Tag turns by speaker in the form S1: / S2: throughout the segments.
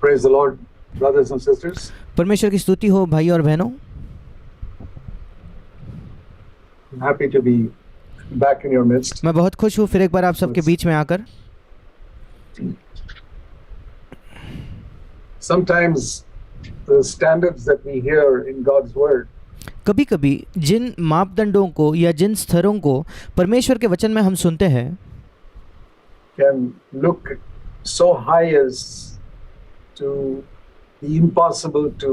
S1: Praise the Lord, brothers and sisters.
S2: परमेश्वर की स्तुति हो भाई और बहनों।
S1: I'm happy to be back in your midst.
S2: मैं बहुत खुश हूँ फिर एक बार आप सबके बीच में आकर।
S1: Sometimes the standards that we hear in God's word
S2: कभी कभी जिन मापदंडों को या जिन स्तरों को परमेश्वर के वचन में हम सुनते हैं
S1: can look so high as to be impossible to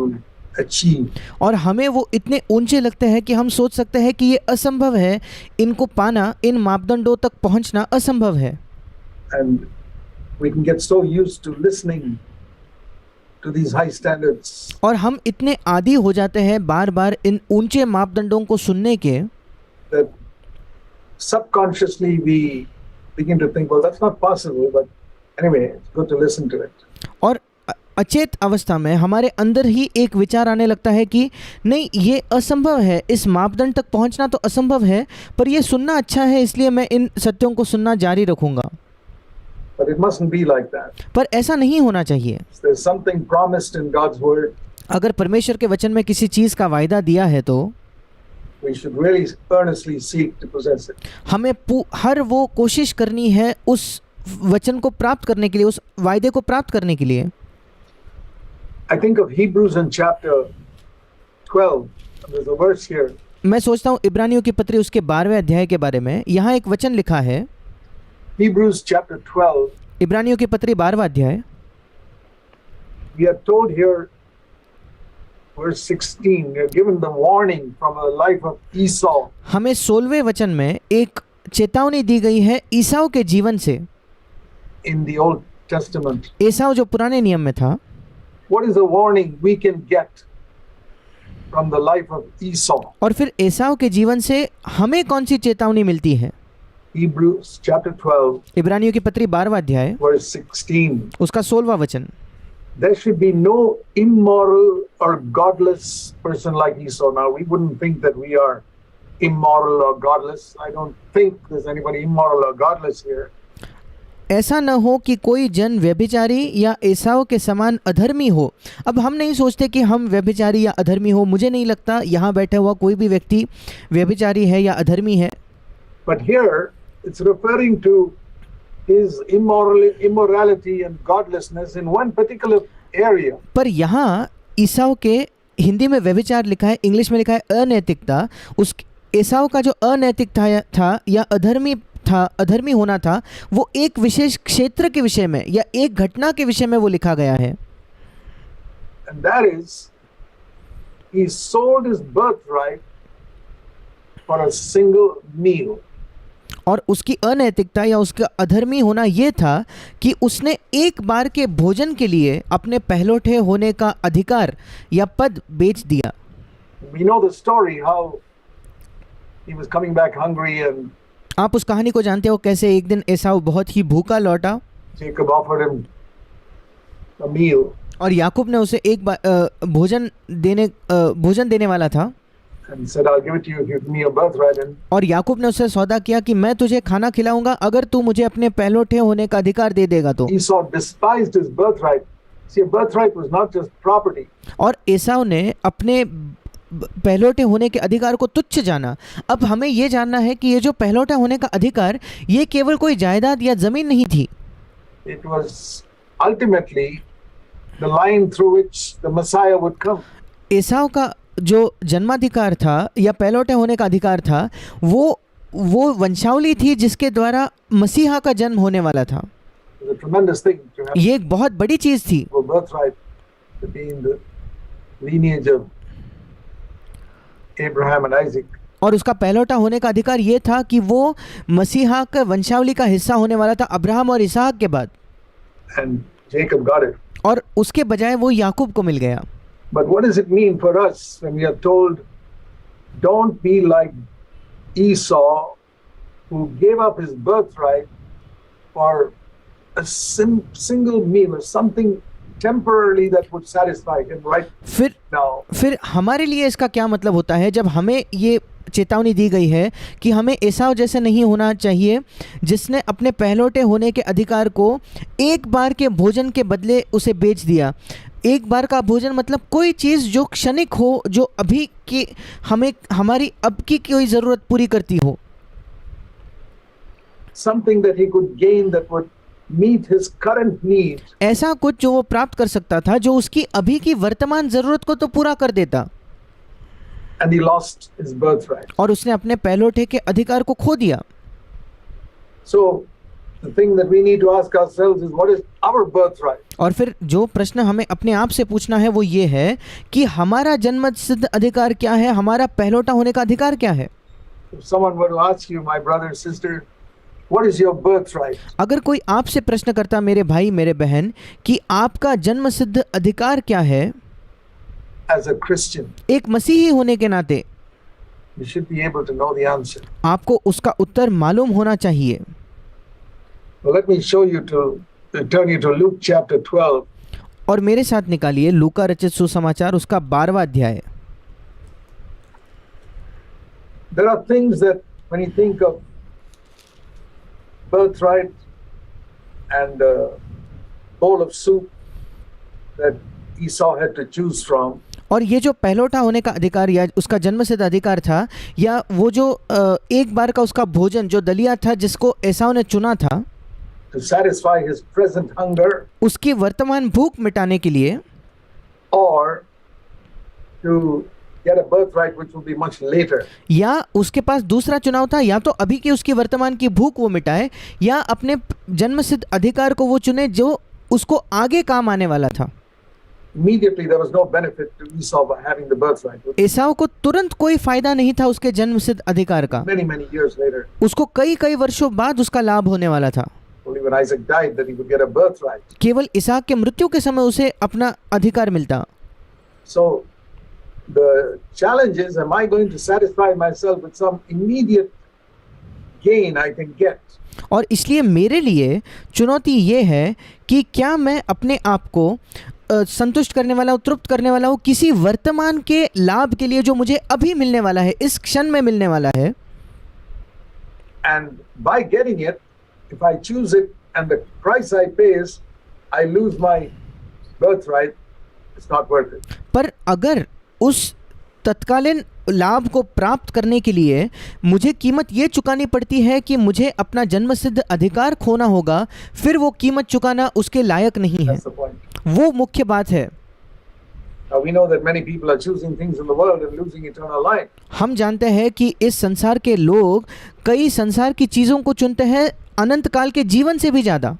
S1: achieve.
S2: और हमें वो इतने ऊंचे लगते हैं कि हम सोच सकते हैं कि ये असंभव है, इनको पाना, इन मापदंडों तक पहुंचना असंभव है।
S1: And we can get so used to listening to these high standards
S2: और हम इतने आदी हो जाते हैं बार बार इन ऊंचे मापदंडों को सुनने के
S1: that subconsciously we begin to think, well, that's not possible, but anyway, it's good to listen to it.
S2: और अचेत अवस्था में हमारे अंदर ही एक विचार आने लगता है कि नहीं, ये असंभव है, इस मापदंड तक पहुंचना तो असंभव है, पर ये सुनना अच्छा है, इसलिए मैं इन सत्यों को सुनना जारी रखूंगा।
S1: But it mustn't be like that.
S2: पर ऐसा नहीं होना चाहिए।
S1: There's something promised in God's word.
S2: अगर परमेश्वर के वचन में किसी चीज़ का वायदा दिया है तो
S1: We should really earnestly seek to possess it.
S2: हमें हर वो कोशिश करनी है उस वचन को प्राप्त करने के लिए, उस वायदे को प्राप्त करने के लिए।
S1: I think of Hebrews in chapter 12. There's a verse here.
S2: मैं सोचता हूँ इब्रानियों की पत्री उसके 12वें अध्याय के बारे में। यहाँ एक वचन लिखा है,
S1: Hebrews chapter 12.
S2: इब्रानियों की पत्री 12वां अध्याय।
S1: We are told here, verse 16, we are given the warning from the life of Esau.
S2: हमें 16वें वचन में एक चेतावनी दी गई है ईसाऊ के जीवन से।
S1: In the Old Testament.
S2: ईसाऊ जो पुराने नियम में था।
S1: What is the warning we can get from the life of Esau?
S2: और फिर एसाव के जीवन से हमें कौन सी चेतावनी मिलती है?
S1: Hebrews chapter 12,
S2: इब्रानियों की पत्री 12वां अध्याय
S1: verse 16.
S2: उसका 16वां वचन।
S1: There should be no immoral or godless person like Esau. Now, we wouldn't think that we are immoral or godless. I don't think there's anybody immoral or godless here.
S2: ऐसा न हो कि कोई जन व्यभिचारी या एसाव के समान अधर्मी हो। अब हम नहीं सोचते कि हम व्यभिचारी या अधर्मी हो। मुझे नहीं लगता यहाँ बैठा हुआ कोई भी व्यक्ति व्यभिचारी है या अधर्मी है।
S1: But here it's referring to his immorality and godlessness in one particular area.
S2: पर यहाँ ईसाव के हिंदी में व्यभिचार लिखा है, इंग्लिश में लिखा है अनैतिकता। उस एसाव का जो अनैतिक था या अधर्मी होना था, वो एक विशेष क्षेत्र के विषय में या एक घटना के विषय में वो लिखा गया है।
S1: And that is, he sold his birthright for a single meal.
S2: और उसकी अनैतिकता या उसका अधर्मी होना ये था कि उसने एक बार के भोजन के लिए अपने पहलौठे होने का अधिकार या पद बेच दिया।
S1: We know the story how he was coming back hungry and
S2: आप उस कहानी को जानते हो, कैसे एक दिन एसाव बहुत ही भूखा लौटा।
S1: Jacob offered him a meal.
S2: और याकूब ने उसे एक भोजन देने वाला था।
S1: And said, I'll give it to you if you give me your birthright. And
S2: और याकूब ने उससे सौदा किया कि मैं तुझे खाना खिलाऊंगा अगर तू मुझे अपने पहलौठे होने का अधिकार दे देगा तो।
S1: Esau despised his birthright. See, a birthright was not just property.
S2: और एसाव ने अपने पहलौठे होने के अधिकार को तुच्छ जाना। अब हमें ये जानना है कि ये जो पहलौठा होने का अधिकार, ये केवल कोई जायदाद या जमीन नहीं थी।
S1: It was ultimately the line through which the Messiah would come.
S2: एसाव का जो जन्माधिकार था या पहलौठे होने का अधिकार था, वो वंशावली थी जिसके द्वारा मसीहा का जन्म होने वाला था।
S1: It was a tremendous thing to have
S2: ये एक बहुत बड़ी चीज थी।
S1: a birthright to be in the lineage of Abraham and Isaac.
S2: और उसका पहलौठा होने का अधिकार ये था कि वो मसीहा का वंशावली का हिस्सा होने वाला था, अब्राहम और इसहाक के बाद।
S1: And Jacob got it.
S2: और उसके बजाय वो याकूब को मिल गया।
S1: But what does it mean for us when we are told, don't be like Esau, who gave up his birthright for a single meal or something temporarily that would satisfy him right now.
S2: फिर हमारे लिए इसका क्या मतलब होता है जब हमें ये चेतावनी दी गई है कि हमें एसाव जैसे नहीं होना चाहिए जिसने अपने पहलौठे होने के अधिकार को एक बार के भोजन के बदले उसे बेच दिया। एक बार का भोजन मतलब कोई चीज़ जो क्षणिक हो, जो अभी की हमें हमारी अब की कोई ज़रूरत पूरी करती हो।
S1: Something that he could gain that would meet his current need.
S2: ऐसा कुछ जो वो प्राप्त कर सकता था जो उसकी अभी की वर्तमान ज़रूरत को तो पूरा कर देता।
S1: And he lost his birthright.
S2: और उसने अपने पहलौठे के अधिकार को खो दिया।
S1: So the thing that we need to ask ourselves is what is our birthright?
S2: और फिर जो प्रश्न हमें अपने आप से पूछना है वो ये है कि हमारा जन्म सिद्ध अधिकार क्या है, हमारा पहलौठा होने का अधिकार क्या है।
S1: If someone were to ask you, my brother, sister, what is your birthright?
S2: अगर कोई आपसे प्रश्न करता, मेरे भाई मेरे बहन, कि आपका जन्म सिद्ध अधिकार क्या है,
S1: As a Christian,
S2: एक मसीही होने के नाते
S1: you should be able to know the answer.
S2: आपको उसका उत्तर मालूम होना चाहिए।
S1: Well, let me show you turn you to Luke chapter 12.
S2: और मेरे साथ निकालिए लूका रचित सुसमाचार उसका 12वां अध्याय।
S1: There are things that when you think of birthright and a bowl of soup that Esau had to choose from,
S2: और ये जो पहलौठा होने का अधिकार या उसका जन्म सिद्ध अधिकार था, या वो जो एक बार का उसका भोजन जो दलिया था जिसको एसाव ने चुना था
S1: to satisfy his present hunger,
S2: उसकी वर्तमान भूख मिटाने के लिए,
S1: or to get a birthright which will be much later.
S2: या उसके पास दूसरा चुनाव था, या तो अभी की उसकी वर्तमान की भूख वो मिटाए या अपने जन्म सिद्ध अधिकार को वो चुने जो उसको आगे काम आने वाला था।
S1: Immediately there was no benefit to Esau by having the birthright.
S2: एसाव को तुरंत कोई फायदा नहीं था उसके जन्म सिद्ध अधिकार का।
S1: Many years later,
S2: उसको कई वर्षों बाद उसका लाभ होने वाला था।
S1: only when Isaac died that he could get a birthright.
S2: केवल इसहाक के मृत्यु के समय उसे अपना अधिकार मिलता।
S1: So the challenge is, am I going to satisfy myself with some immediate gain I can get?
S2: और इसलिए मेरे लिए चुनौती ये है कि क्या मैं अपने आप को संतुष्ट करने वाला हूँ, तृप्त करने वाला हूँ किसी वर्तमान के लाभ के लिए जो मुझे अभी मिलने वाला है, इस क्षण में मिलने वाला है।
S1: And by getting it, if I choose it and the price I pay is I lose my birthright, it's not worth it.
S2: पर अगर उस तत्कालीन लाभ को प्राप्त करने के लिए मुझे कीमत ये चुकानी पड़ती है कि मुझे अपना जन्म सिद्ध अधिकार खोना होगा, फिर वो कीमत चुकाना उसके लायक नहीं है।
S1: That's the point.
S2: वो मुख्य बात है।
S1: Now we know that many people are choosing things in the world and losing eternal life.
S2: हम जानते हैं कि इस संसार के लोग कई संसार की चीज़ों को चुनते हैं अनंत काल के जीवन से भी ज़्यादा।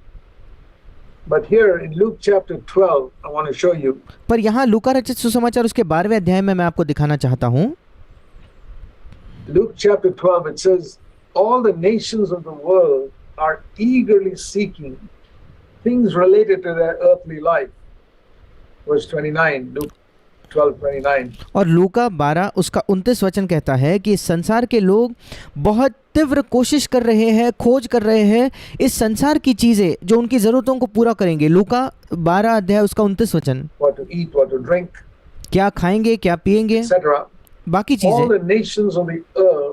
S1: But here in Luke chapter 12, I want to show you.
S2: पर यहाँ लूका रचित सुसमाचार उसके 12वें अध्याय में मैं आपको दिखाना चाहता हूँ।
S1: Luke chapter 12, it says, all the nations of the world are eagerly seeking things related to their earthly life. Verse 29, Luke 12:29.
S2: और लूका 12 उसका 29 वचन कहता है कि संसार के लोग बहुत तीव्र कोशिश कर रहे हैं, खोज कर रहे हैं इस संसार की चीज़ें जो उनकी ज़रूरतों को पूरा करेंगे। लूका 12 अध्याय उसका 29 वचन।
S1: What to eat, what to drink,
S2: क्या खाएंगे, क्या पिएंगे,
S1: etc.
S2: बाकी
S1: All
S2: चीज़ें।
S1: the nations of the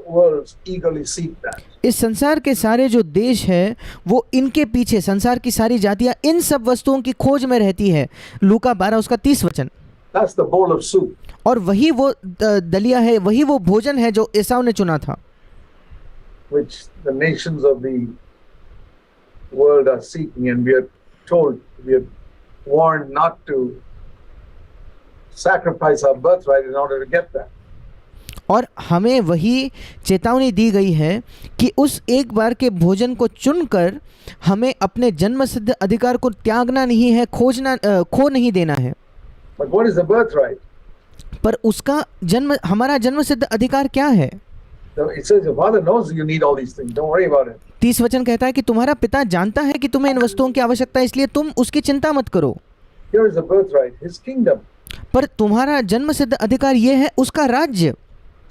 S1: world eagerly seek that.
S2: इस संसार के सारे जो देश है वो इनके पीछे, संसार की सारी जातियाँ इन सब वस्तुओं की खोज में रहती है। लूका 12 उसका 30 वचन।
S1: That's the bowl of soup.
S2: और वही वो दलिया है, वही वो भोजन है जो एसाव ने चुना था,
S1: which the nations of the world are seeking, and we are told, we are warned not to sacrifice our birthright in order to get that.
S2: और हमें वही चेतावनी दी गई है कि उस एक बार के भोजन को चुनकर हमें अपने जन्म सिद्ध अधिकार को त्यागना नहीं है, खो नहीं देना है।
S1: But what is the birthright?
S2: पर उसका हमारा जन्म सिद्ध अधिकार क्या है?
S1: So it says your father knows you need all these things. Don't worry about it.
S2: 30 वचन कहता है कि तुम्हारा पिता जानता है कि तुम्हें इन वस्तुओं की आवश्यकता है, इसलिए तुम उसकी चिंता मत करो।
S1: Here is the birthright, his kingdom.
S2: पर तुम्हारा जन्म सिद्ध अधिकार ये है उसका राज्य,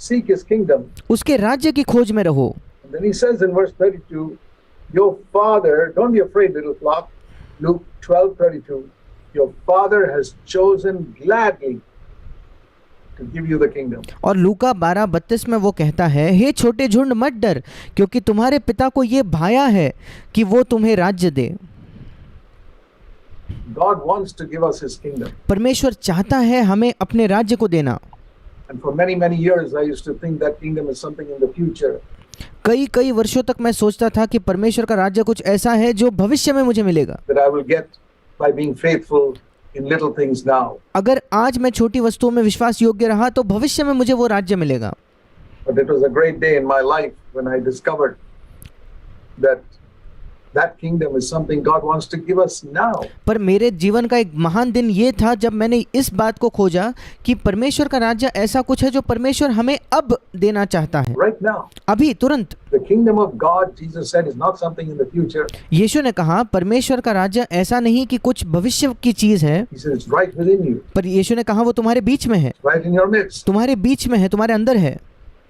S1: Seek his kingdom.
S2: उसके राज्य की खोज में रहो।
S1: And then he says in verse 32, your father, don't be afraid, little flock. Luke 12:32. your Father has chosen gladly to give you the kingdom.
S2: और लूका 12:32 में वो कहता है, हे छोटे झुंड मत डर, क्योंकि तुम्हारे पिता को ये भाया है कि वो तुम्हें राज्य दे।
S1: God wants to give us His kingdom.
S2: परमेश्वर चाहता है हमें अपने राज्य को देना।
S1: And for many, many years, I used to think that kingdom is something in the future.
S2: कई वर्षों तक मैं सोचता था कि परमेश्वर का राज्य कुछ ऐसा है जो भविष्य में मुझे मिलेगा।
S1: That I will get by being faithful in little things now.
S2: अगर आज मैं छोटी वस्तुओं में विश्वास योग्य रहा तो भविष्य में मुझे वो राज्य मिलेगा।
S1: But it was a great day in my life when I discovered that kingdom is something God wants to give us now.
S2: पर मेरे जीवन का एक महान दिन ये था जब मैंने इस बात को खोजा कि परमेश्वर का राज्य ऐसा कुछ है जो परमेश्वर हमें अब देना चाहता है,
S1: Right now.
S2: अभी तुरंत।
S1: The kingdom of God, Jesus said, is not something in the future.
S2: यीशु ने कहा परमेश्वर का राज्य ऐसा नहीं कि कुछ भविष्य की चीज है,
S1: He said it's right within you,
S2: पर यीशु ने कहा वो तुम्हारे बीच में है,
S1: right in your midst.
S2: तुम्हारे बीच में है, तुम्हारे अंदर है।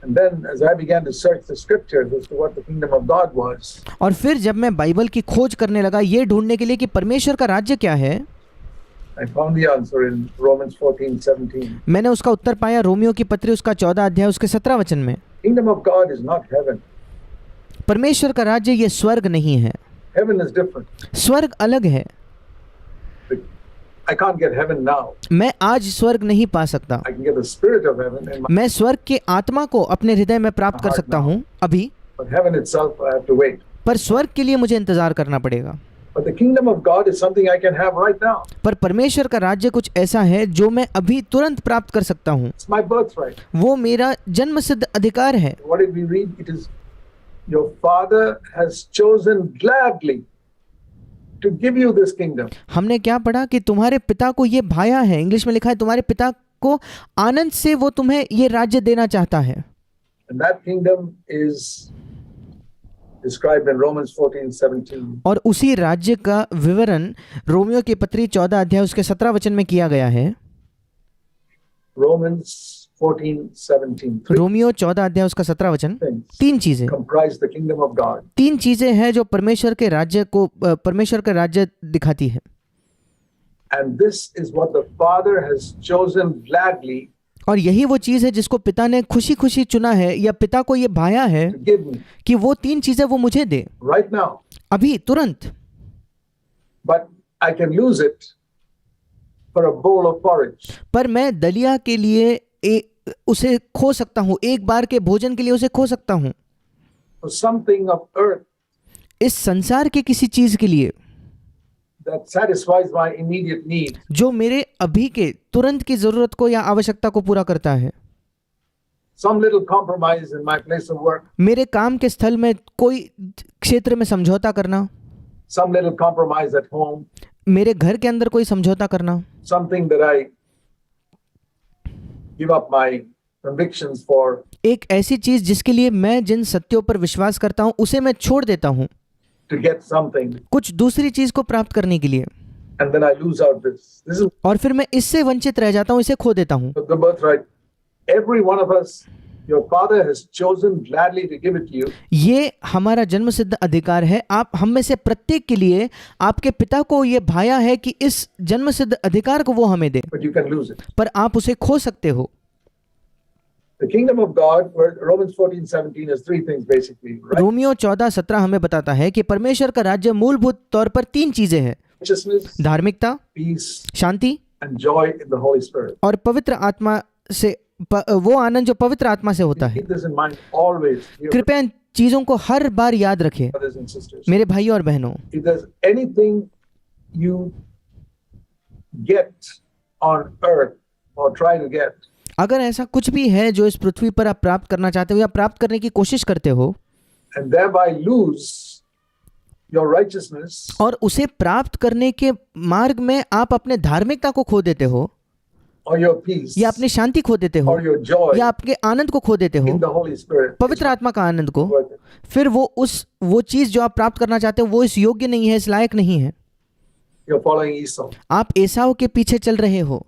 S1: And then as I began to search the scriptures as to what the kingdom of God was,
S2: और फिर जब मैं बाइबल की खोज करने लगा ये ढूंढने के लिए कि परमेश्वर का राज्य क्या है,
S1: I found the answer in Romans 14:17.
S2: मैंने उसका उत्तर पाया रोमियो की पत्री उसका 14 अध्याय उसके 17 वचन में।
S1: Kingdom of God is not heaven.
S2: परमेश्वर का राज्य ये स्वर्ग नहीं है,
S1: Heaven is different.
S2: स्वर्ग अलग है।
S1: I can't get heaven now.
S2: मैं आज स्वर्ग नहीं पा सकता,
S1: I can get the spirit of heaven in my,
S2: मैं स्वर्ग के आत्मा को अपने हृदय में प्राप्त कर सकता हूँ अभी,
S1: but heaven itself I have to wait.
S2: पर स्वर्ग के लिए मुझे इंतजार करना पड़ेगा।
S1: But the kingdom of God is something I can have right now.
S2: पर परमेश्वर का राज्य कुछ ऐसा है जो मैं अभी तुरंत प्राप्त कर सकता हूँ,
S1: It's my birthright.
S2: वो मेरा जन्मसिद्ध अधिकार है।
S1: What did we read? It is your Father has chosen gladly to give you this kingdom.
S2: हमने क्या पढ़ा कि तुम्हारे पिता को ये भाया है, इंग्लिश में लिखा है तुम्हारे पिता को आनंद से वो तुम्हें ये राज्य देना चाहता है।
S1: And that kingdom is described in Romans 14:17.
S2: और उसी राज्य का विवरण रोमियो की पत्री 14 अध्याय उसके 17 वचन में किया गया है।
S1: Romans 14:17.
S2: रोमियो 14 अध्याय उसका 17 वचन।
S1: Things
S2: तीन चीजें,
S1: comprise the kingdom of God.
S2: तीन चीजें हैं जो परमेश्वर के राज्य को परमेश्वर का राज्य दिखाती है।
S1: And this is what the Father has chosen gladly
S2: और यही वो चीज है जिसको पिता ने खुशी खुशी चुना है या पिता को ये भाया है
S1: to give me
S2: कि वो तीन चीजें वो मुझे दे
S1: right now.
S2: अभी तुरंत।
S1: But I can lose it for a bowl of porridge.
S2: पर मैं दलिया के लिए उसे खो सकता हूँ, एक बार के भोजन के लिए उसे खो सकता हूँ,
S1: For something of earth
S2: इस संसार के किसी चीज के लिए
S1: that satisfies my immediate need.
S2: जो मेरे अभी के तुरंत की जरूरत को या आवश्यकता को पूरा करता है।
S1: Some little compromise in my place of work.
S2: मेरे काम के स्थल में कोई क्षेत्र में समझौता करना,
S1: Some little compromise at home.
S2: मेरे घर के अंदर कोई समझौता करना,
S1: Something that I give up my convictions for.
S2: एक ऐसी चीज जिसके लिए मैं जिन सत्यों पर विश्वास करता हूँ उसे मैं छोड़ देता हूँ
S1: To get something,
S2: कुछ दूसरी चीज को प्राप्त करने के लिए,
S1: and then I lose out this. This is
S2: और फिर मैं इससे वंचित रह जाता हूँ, इसे खो देता हूँ।
S1: the birthright. Every one of us, your Father has chosen gladly to give it to you.
S2: ये हमारा जन्मसिद्ध अधिकार है। आप हम में से प्रत्येक के लिए आपके पिता को ये भाया है कि इस जन्मसिद्ध अधिकार को वो हमें दे,
S1: But you can lose it.
S2: पर आप उसे खो सकते हो।
S1: The kingdom of God, where Romans 14:17 is three things basically, right?
S2: Romeo 14:17 हमें बताता है कि परमेश्वर का राज्य मूलभूत तौर पर तीन चीजें हैं,
S1: Righteousness,
S2: धार्मिकता,
S1: peace,
S2: Shanti
S1: and joy in the Holy Spirit.
S2: और पवित्र आत्मा से वो आनंद जो पवित्र आत्मा से होता है।
S1: Keep this in mind always, dear
S2: कृपया इन चीजों को हर बार याद रखें
S1: brothers and sisters.
S2: मेरे भाई और बहनों।
S1: If there's anything you get on earth or try to get,
S2: अगर ऐसा कुछ भी है जो इस पृथ्वी पर आप प्राप्त करना चाहते हो या प्राप्त करने की कोशिश करते हो
S1: and thereby lose your righteousness,
S2: और उसे प्राप्त करने के मार्ग में आप अपने धार्मिकता को खो देते हो
S1: or your peace,
S2: या अपनी शांति खो देते हो
S1: or your joy
S2: या आपके आनंद को खो देते हो,
S1: in the Holy Spirit,
S2: पवित्र आत्मा का आनंद को,
S1: worth it.
S2: फिर वो चीज जो आप प्राप्त करना चाहते हो वो इस योग्य नहीं है, इस लायक नहीं है।
S1: You're following Esau.
S2: आप एसाव के पीछे चल रहे हो।